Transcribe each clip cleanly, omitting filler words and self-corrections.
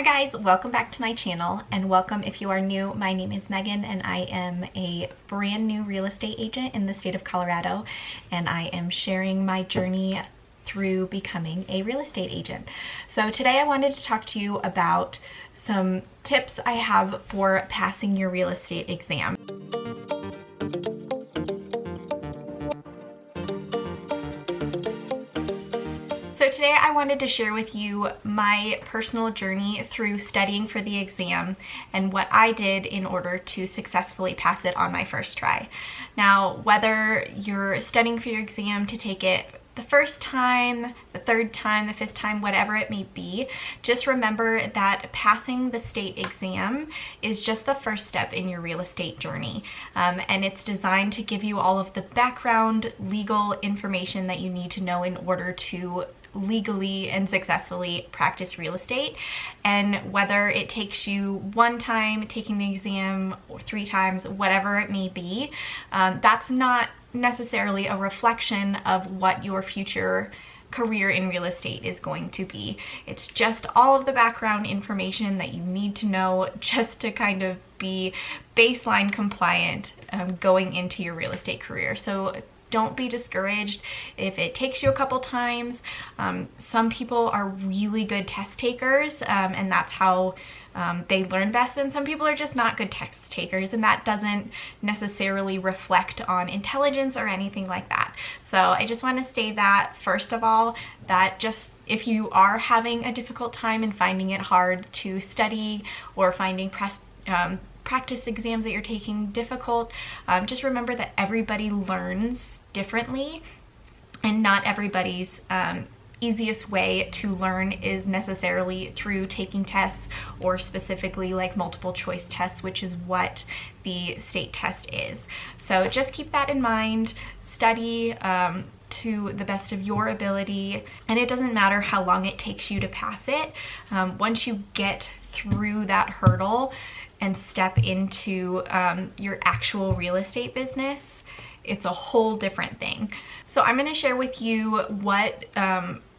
guys, welcome back to my channel, and welcome if you are new. My name is Megan and I am a brand new real estate agent in the state of Colorado, and I am sharing my journey through becoming a real estate agent. So today I wanted to talk to you about some tips I have for passing your real estate exam. So today I wanted to share with you my personal journey through studying for the exam and what I did in order to successfully pass it on my first try. Now, whether you're studying for your exam to take it the first time, the third time, the fifth time, whatever it may be, just remember that passing the state exam is just the first step in your real estate journey. And it's designed to give you all of the background legal information that you need to know in order to legally and successfully practice real estate. And whether it takes you one time taking the exam or 3 times, whatever it may be, that's not necessarily a reflection of what your future career in real estate is going to be. It's just all of the background information that you need to know just to kind of be baseline compliant going into your real estate career. So don't be discouraged if it takes you a couple times. Some people are really good test takers, and that's how they learn best, and some people are just not good test takers, and that doesn't necessarily reflect on intelligence or anything like that. So I just want to say that, first of all, that just if you are having a difficult time and finding it hard to study or finding practice exams that you're taking difficult, just remember that everybody learns differently, and not everybody's easiest way to learn is necessarily through taking tests, or specifically like multiple choice tests, which is what the state test is. So just keep that in mind. Study to the best of your ability, and it doesn't matter how long it takes you to pass it. Once you get through that hurdle and step into your actual real estate business, it's a whole different thing. So I'm going to share with you what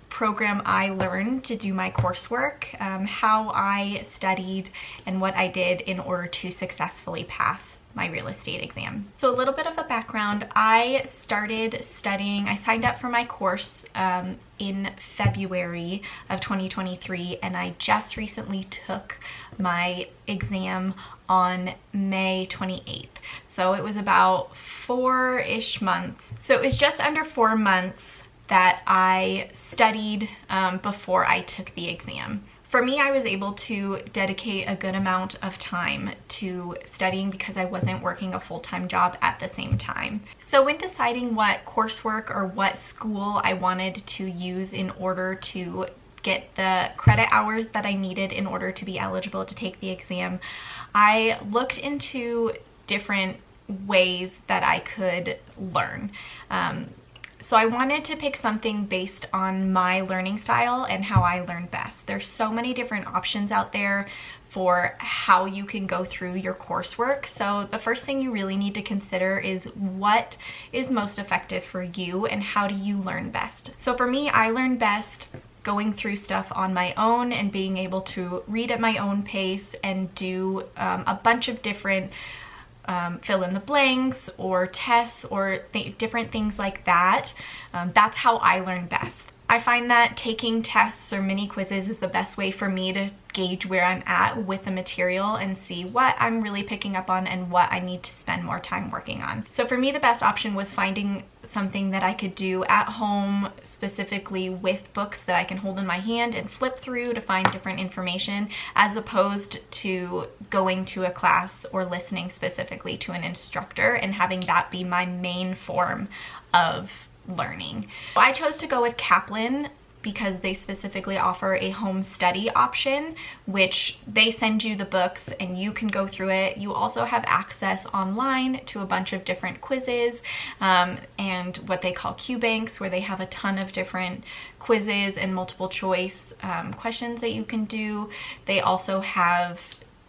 program I learned to do my coursework, how I studied, and what I did in order to successfully pass my real estate exam. So a little bit of a background. I started studying, I signed up for my course in February of 2023, and I just recently took my exam on May 28th. So it was about 4-ish months. So it was just under 4 months that I studied before I took the exam. For me, I was able to dedicate a good amount of time to studying because I wasn't working a full-time job at the same time. So when deciding what coursework or what school I wanted to use in order to get the credit hours that I needed in order to be eligible to take the exam, I looked into different ways that I could learn. So I wanted to pick something based on my learning style and how I learn best. There's so many different options out there for how you can go through your coursework. So the first thing you really need to consider is what is most effective for you and how do you learn best. So for me, I learn best going through stuff on my own and being able to read at my own pace and do a bunch of different fill in the blanks or tests or different things like that. That's how I learn best. I find that taking tests or mini quizzes is the best way for me to gauge where I'm at with the material and see what I'm really picking up on and what I need to spend more time working on. So for me, the best option was finding something that I could do at home, specifically with books that I can hold in my hand and flip through to find different information, as opposed to going to a class or listening specifically to an instructor and having that be my main form of learning. I chose to go with Kaplan because they specifically offer a home study option, which they send you the books and you can go through it. You also have access online to a bunch of different quizzes and what they call Q banks, where they have a ton of different quizzes and multiple choice questions that you can do. They also have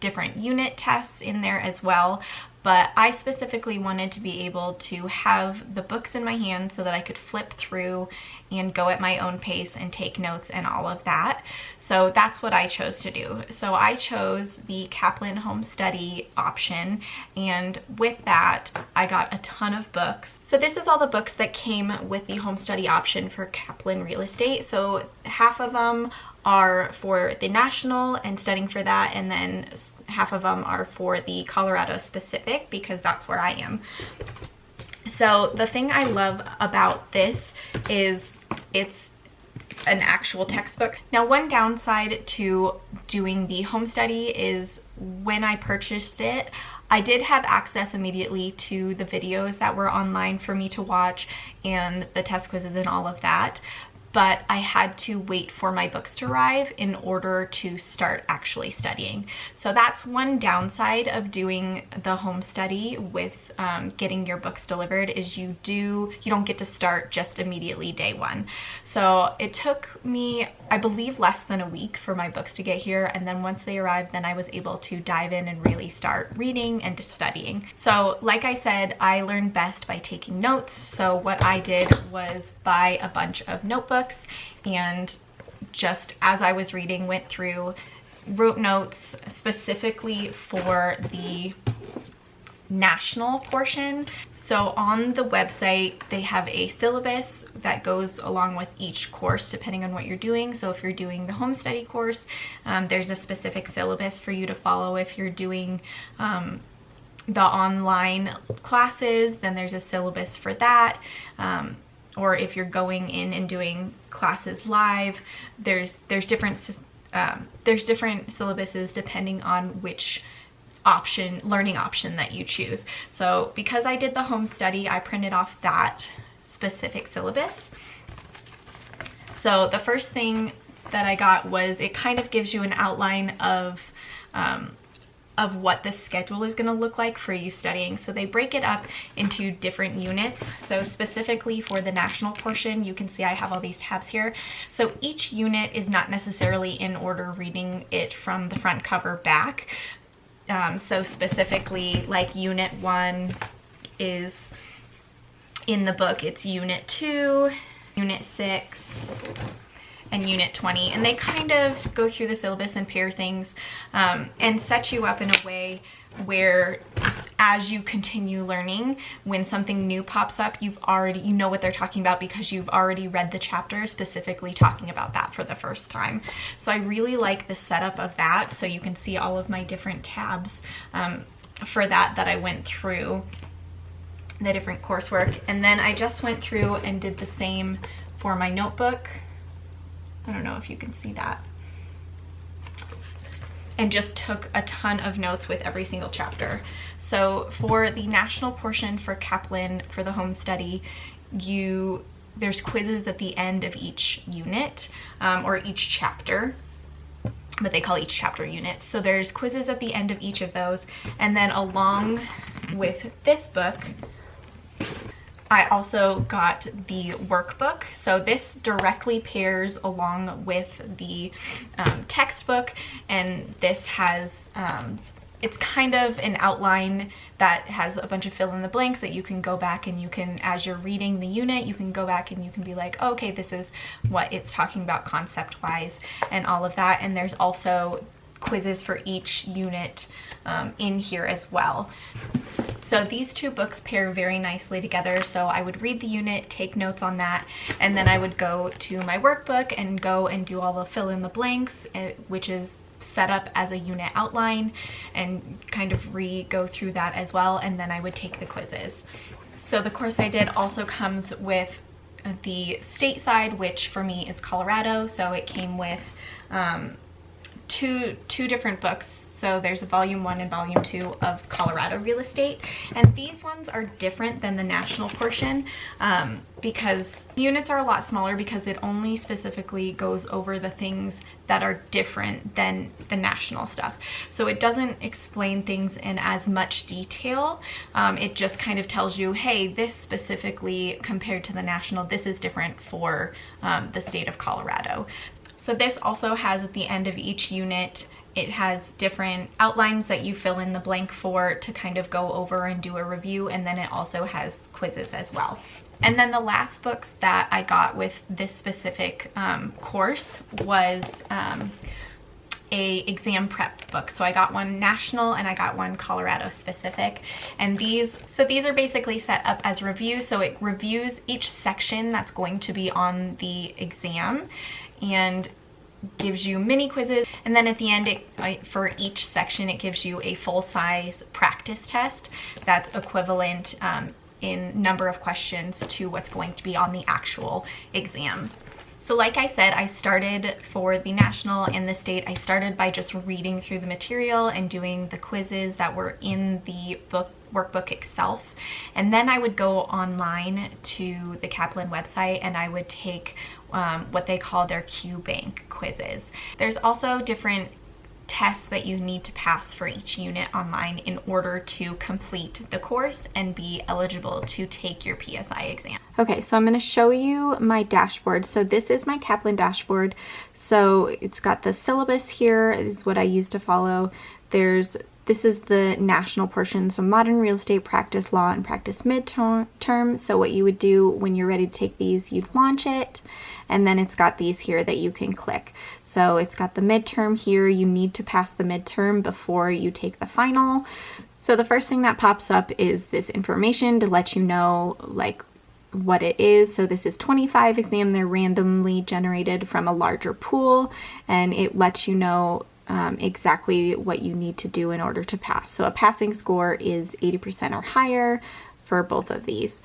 different unit tests in there as well. but I specifically wanted to be able to have the books in my hand so that I could flip through and go at my own pace and take notes and all of that. So that's what I chose to do. So I chose the Kaplan home study option, and with that I got a ton of books. So this is all the books that came with the home study option for Kaplan real estate. So half of them are for the national and studying for that, and then half of them are for the Colorado specific because that's where I am. So the thing I love about this is it's an actual textbook. Now, one downside to doing the home study is when I purchased it, I did have access immediately to the videos that were online for me to watch and the test quizzes and all of that, but I had to wait for my books to arrive in order to start actually studying. So that's one downside of doing the home study with getting your books delivered, is you don't get to start just immediately day one. So it took me, I believe, less than a week for my books to get here, and then once they arrived, then I was able to dive in and really start reading and studying. So like I said, I learned best by taking notes. So what I did was buy a bunch of notebooks, and just as I was reading, went through, wrote notes specifically for the national portion. So on the website, they have a syllabus that goes along with each course depending on what you're doing. So if you're doing the home study course, there's a specific syllabus for you to follow. If you're doing the online classes, then there's a syllabus for that. Or if you're going in and doing classes live, there's different syllabuses depending on which learning option that you choose. So because I did the home study, I printed off that specific syllabus. So the first thing that I got was, it kind of gives you an outline of what the schedule is going to look like for you studying. So they break it up into different units. So specifically for the national portion, you can see I have all these tabs here. So each unit is not necessarily in order, reading it from the front cover back. So specifically, like Unit 1 is in the book, it's Unit 2, Unit 6, and Unit 20, and they kind of go through the syllabus and pair things and set you up in a way where as you continue learning, when something new pops up, you know what they're talking about because you've already read the chapter specifically talking about that for the first time. So I really like the setup of that. So you can see all of my different tabs for that I went through, the different coursework. And then I just went through and did the same for my notebook. I don't know if you can see that. And just took a ton of notes with every single chapter. So for the national portion for Kaplan, for the home study, there's quizzes at the end of each unit or each chapter, but they call each chapter units. So there's quizzes at the end of each of those. And then along with this book, I also got the workbook. So this directly pairs along with the textbook, and this has, it's kind of an outline that has a bunch of fill in the blanks that you can go back and you can, as you're reading the unit, you can go back and you can be like, oh, okay, this is what it's talking about concept wise and all of that. And there's also quizzes for each unit in here as well. So these two books pair very nicely together. So I would read the unit, take notes on that, and then I would go to my workbook and go and do all the fill in the blanks, which is set up as a unit outline, and kind of go through that as well. And then I would take the quizzes. So the course I did also comes with the state side, which for me is Colorado. So it came with two different books. So there's a volume 1 and volume 2 of Colorado real estate. And these ones are different than the national portion because units are a lot smaller, because it only specifically goes over the things that are different than the national stuff. So it doesn't explain things in as much detail. It just kind of tells you, hey, this specifically compared to the national, this is different for the state of Colorado. So this also has at the end of each unit It has different outlines that you fill in the blank for to kind of go over and do a review, and then it also has quizzes as well. And then the last books that I got with this specific course was a exam prep book. So I got one national and I got one Colorado specific. And these are basically set up as reviews. So it reviews each section that's going to be on the exam and gives you mini quizzes, and then at the end for each section it gives you a full-size practice test that's equivalent in number of questions to what's going to be on the actual exam. So like I said, I started for the national and the state, I started by just reading through the material and doing the quizzes that were in the workbook itself. And then I would go online to the Kaplan website and I would take what they call their Q Bank quizzes. There's also different tests that you need to pass for each unit online in order to complete the course and be eligible to take your PSI exam. Okay, so I'm going to show you my dashboard. So this is my Kaplan dashboard. So it's got the syllabus here, is what I use to follow. This is the national portion, so modern real estate practice, law, and practice midterm. So what you would do when you're ready to take these, you'd launch it, and then it's got these here that you can click. So it's got the midterm here. You need to pass the midterm before you take the final. So the first thing that pops up is this information to let you know like what it is. So this is 25 exam. They're randomly generated from a larger pool, and it lets you know exactly what you need to do in order to pass. So a passing score is 80% or higher for both of these.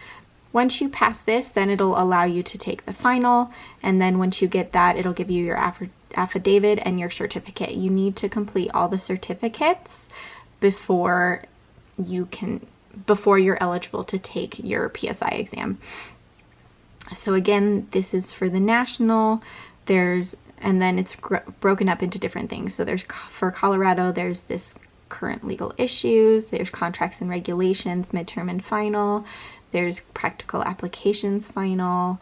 Once you pass this, then it'll allow you to take the final, and then once you get that, it'll give you your affidavit and your certificate. You need to complete all the certificates before you're eligible to take your PSI exam. So again, this is for the national. And then it's broken up into different things. So for Colorado, there's this current legal issues, there's contracts and regulations, midterm and final, there's practical applications final.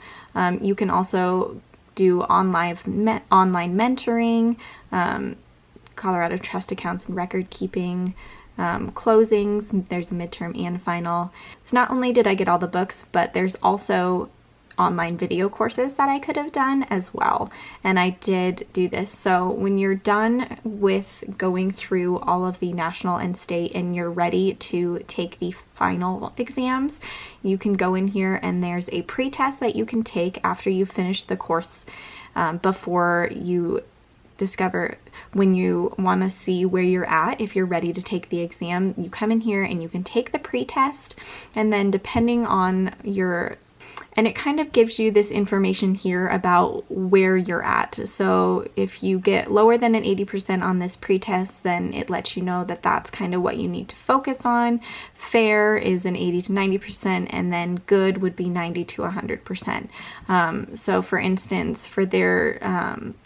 You can also do online mentoring, Colorado trust accounts and record keeping, closings, there's a midterm and final. So not only did I get all the books, but there's also online video courses that I could have done as well, and I did do this. So when you're done with going through all of the national and state and you're ready to take the final exams, you can go in here and there's a pre-test that you can take after you finish the course, before you discover when you want to see where you're at. If you're ready to take the exam, you come in here and you can take the pre-test, and then depending on and it kind of gives you this information here about where you're at. So if you get lower than an 80% on this pretest, then it lets you know that that's kind of what you need to focus on. Fair is an 80 to 90%, and then good would be 90 to 100%. So for instance, for their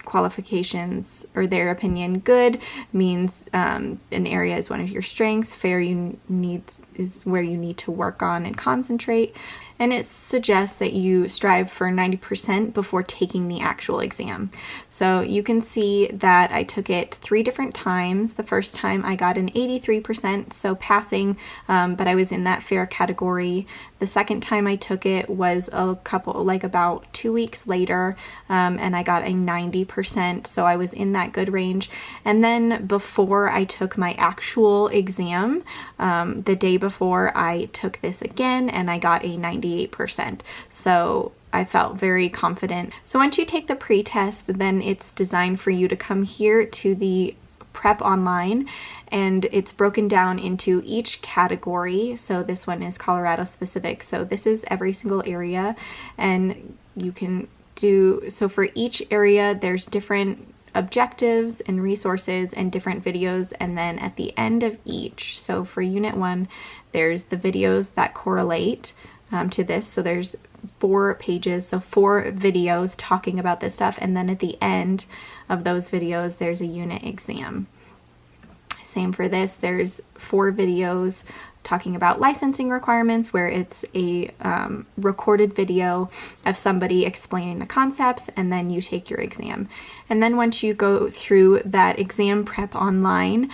qualifications or their opinion, good means an area is one of your strengths. Fair is where you need to work on and concentrate. And it suggests that you strive for 90% before taking the actual exam. So you can see that I took it 3 different times. The first time I got an 83%, so passing, but I was in that fair category. The second time I took it was about 2 weeks later, and I got a 90%, so I was in that good range. And then before I took my actual exam, the day before, I took this again and I got a 98%. So I felt very confident. So once you take the pre-test, then it's designed for you to come here to the prep online, and it's broken down into each category. So this one is Colorado specific. So this is every single area, and you can so for each area, there's different objectives and resources and different videos, and then at the end of each, so for unit 1, there's the videos that correlate to this. So there's 4 pages, so 4 videos talking about this stuff, and then at the end of those videos there's a unit exam. Same for this. There's 4 videos talking about licensing requirements, where it's a recorded video of somebody explaining the concepts, and then you take your exam. And then once you go through that exam prep online,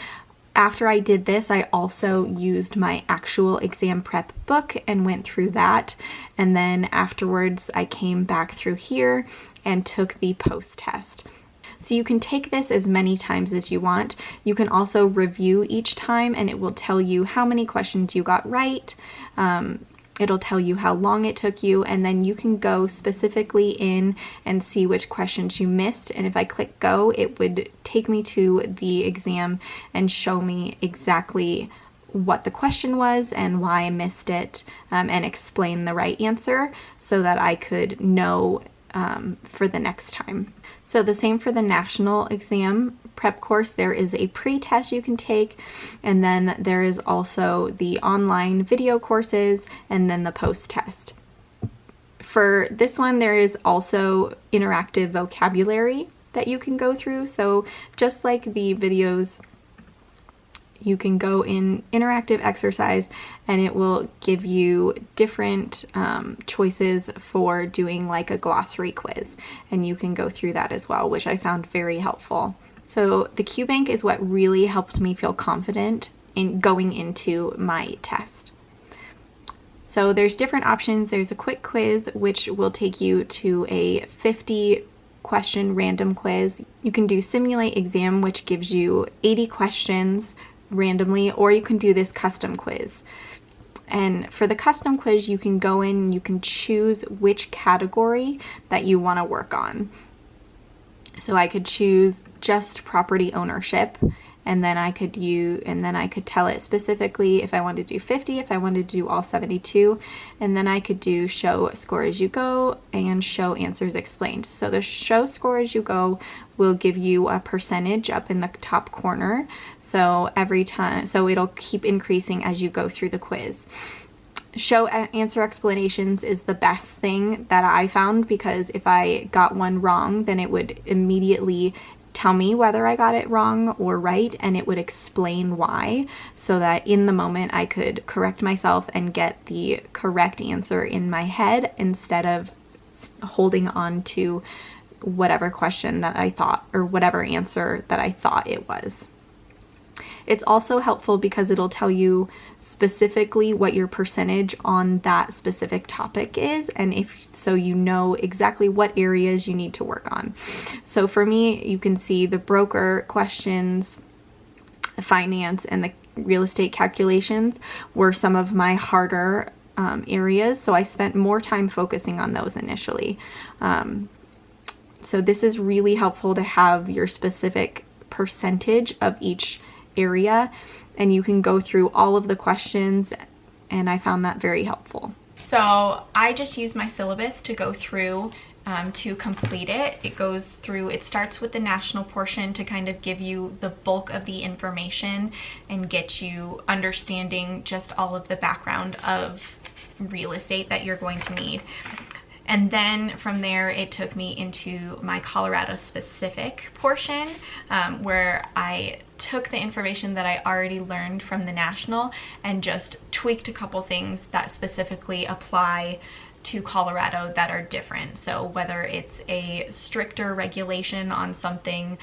after I did this, I also used my actual exam prep book and went through that. And then afterwards, I came back through here and took the post-test. So you can take this as many times as you want. You can also review each time, and it will tell you how many questions you got right. It'll tell you how long it took you, and then you can go specifically in and see which questions you missed. And if I click go, it would take me to the exam and show me exactly what the question was and why I missed it, and explain the right answer so that I could know for the next time. So the same for the national exam prep course. There is a pre-test you can take, and then there is also the online video courses, and then the post-test. For this one, there is also interactive vocabulary that you can go through. So just like the videos, you can go in interactive exercise, and it will give you different choices for doing like a glossary quiz, and you can go through that as well, which I found very helpful. So the QBank is what really helped me feel confident in going into my test. So there's different options. There's a quick quiz, which will take you to a 50 question random quiz. You can do simulate exam, which gives you 80 questions randomly, or you can do this custom quiz. And for the custom quiz, you can go in, you can choose which category that you want to work on. So I could choose just property ownership, and then I could tell it specifically if I wanted to do 50, if I wanted to do all 72, and then I could do show score as you go and show answers explained. So the show score as you go will give you a percentage up in the top corner. So every time, so it'll keep increasing as you go through the quiz. Show answer explanations is the best thing that I found, because if I got one wrong, then it would immediately tell me whether I got it wrong or right, and it would explain why, so that in the moment I could correct myself and get the correct answer in my head instead of holding on to whatever question that I thought, or whatever answer that I thought it was. It's also helpful because it'll tell you specifically what your percentage on that specific topic is, and if so, you know exactly what areas you need to work on. So for me, you can see the broker questions, the finance, and the real estate calculations were some of my harder areas, so I spent more time focusing on those initially. So this is really helpful to have your specific percentage of each area, and you can go through all of the questions, and I found that very helpful. So I just use my syllabus to go through to complete it. It starts with the national portion to kind of give you the bulk of the information and get you understanding just all of the background of real estate that you're going to need. And then from there, it took me into my Colorado specific portion, where I took the information that I already learned from the national and just tweaked a couple things that specifically apply to Colorado that are different. So whether it's a stricter regulation on something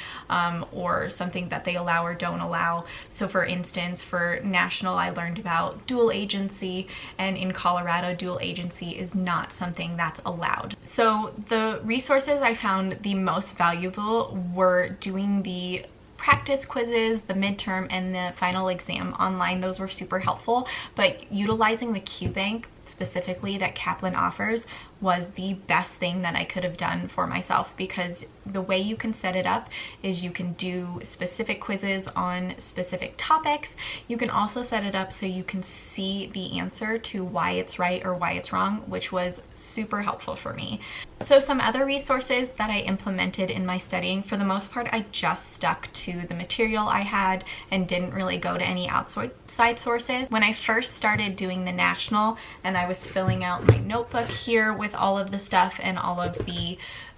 or something that they allow or don't allow. So for instance, for national, I learned about dual agency, and in Colorado, dual agency is not something that's allowed. So the resources I found the most valuable were doing the practice quizzes, the midterm, and the final exam online. Those were super helpful, but utilizing the QBank specifically that Kaplan offers was the best thing that I could have done for myself, because the way you can set it up is you can do specific quizzes on specific topics. You can also set it up so you can see the answer to why it's right or why it's wrong, which was super helpful for me. So some other resources that I implemented in my studying, for the most part, I just stuck to the material I had and didn't really go to any outside sources. When I first started doing the national and I was filling out my notebook here with all of the stuff and all of the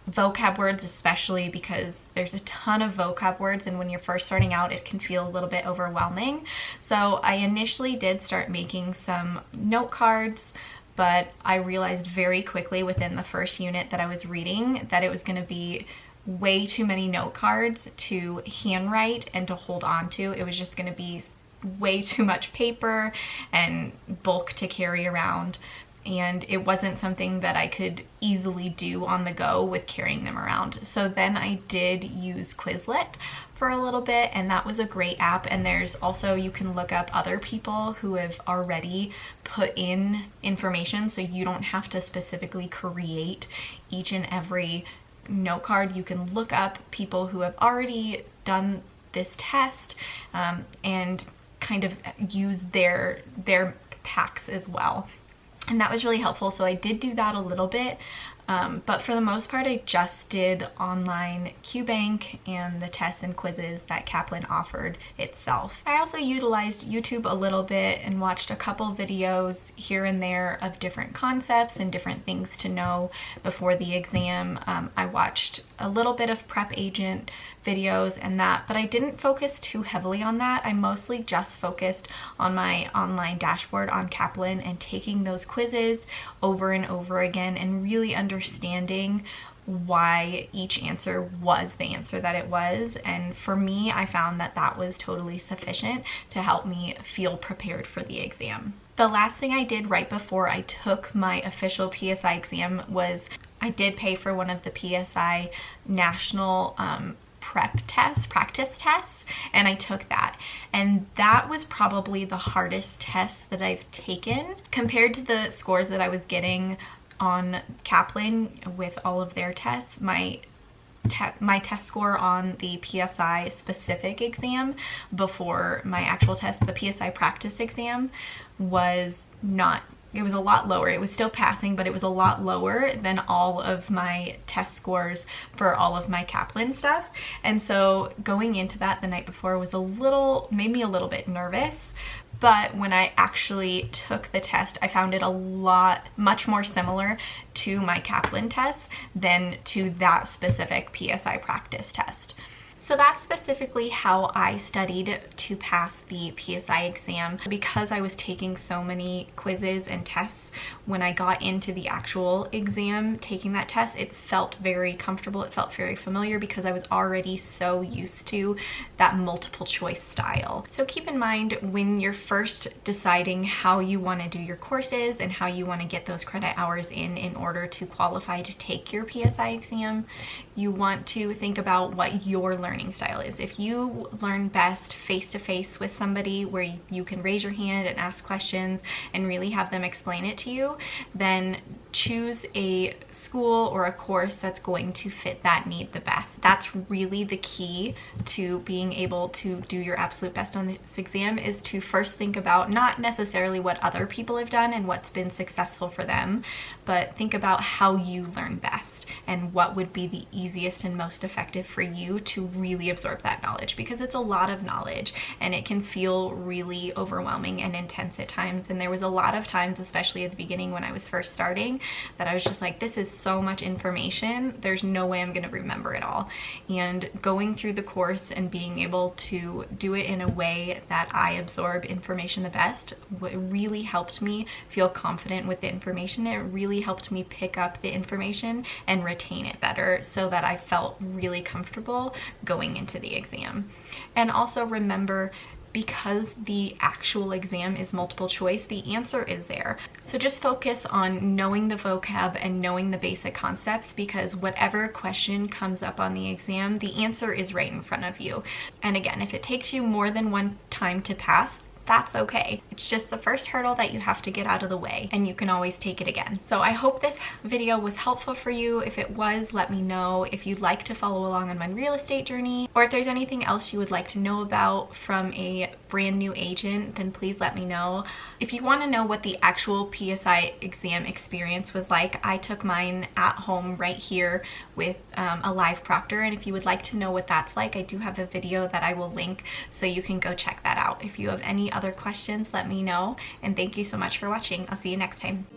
vocab words especially, because there's a ton of vocab words, and when you're first starting out it can feel a little bit overwhelming. So I initially did start making some note cards, but I realized very quickly within the first unit that I was reading that it was going to be way too many note cards to handwrite and to hold on to. It was just going to be way too much paper and bulk to carry around, and it wasn't something that I could easily do on the go with carrying them around. So then I did use Quizlet for a little bit, and that was a great app. And there's also, you can look up other people who have already put in information, so you don't have to specifically create each and every note card. You can look up people who have already done this test and kind of use their packs as well. And that was really helpful. So I did do that a little bit, but for the most part I just did online QBank and the tests and quizzes that Kaplan offered itself. I also utilized YouTube a little bit and watched a couple videos here and there of different concepts and different things to know before the exam. I watched a little bit of Prep Agent videos and that, but I didn't focus too heavily on that. I mostly just focused on my online dashboard on Kaplan and taking those quizzes over and over again and really understanding why each answer was the answer that it was. And for me, I found that that was totally sufficient to help me feel prepared for the exam. The last thing I did right before I took my official PSI exam was I did pay for one of the PSI national practice tests, and I took that. And that was probably the hardest test that I've taken compared to the scores that I was getting on Kaplan with all of their tests. My test score on the PSI specific exam before my actual test, the PSI practice exam, was not, it was a lot lower. It was still passing, but it was a lot lower than all of my test scores for all of my Kaplan stuff. And so going into that the night before was made me a little bit nervous. But when I actually took the test, I found it much more similar to my Kaplan test than to that specific PSI practice test. So that's specifically how I studied to pass the PSI exam. Because I was taking so many quizzes and tests, when I got into the actual exam taking that test, it felt very comfortable. It felt very familiar because I was already so used to that multiple choice style. So keep in mind when you're first deciding how you want to do your courses and how you want to get those credit hours in order to qualify to take your PSI exam, you want to think about what your learning style is. If you learn best face-to-face with somebody where you can raise your hand and ask questions and really have them explain it to you, then choose a school or a course that's going to fit that need the best. That's really the key to being able to do your absolute best on this exam, is to first think about not necessarily what other people have done and what's been successful for them, but think about how you learn best and what would be the easiest and most effective for you to really absorb that knowledge, because it's a lot of knowledge and it can feel really overwhelming and intense at times. And there was a lot of times, especially at the beginning when I was first starting, that I was just like, this is so much information, there's no way I'm gonna remember it all. And going through the course and being able to do it in a way that I absorb information the best really helped me feel confident with the information. It really helped me pick up the information and retain it better, so that I felt really comfortable going into the exam. And also remember, because the actual exam is multiple choice, the answer is there. So just focus on knowing the vocab and knowing the basic concepts, because whatever question comes up on the exam, the answer is right in front of you. And again, if it takes you more than one time to pass, that's okay. It's just the first hurdle that you have to get out of the way, and you can always take it again. So I hope this video was helpful for you. If it was, let me know. If you'd like to follow along on my real estate journey, or if there's anything else you would like to know about from a brand new agent, then please let me know. If you want to know what the actual PSI exam experience was like, I took mine at home right here with a live proctor, and if you would like to know what that's like, I do have a video that I will link, so you can go check that out. If you have any other questions, let me know, and thank you so much for watching. I'll see you next time.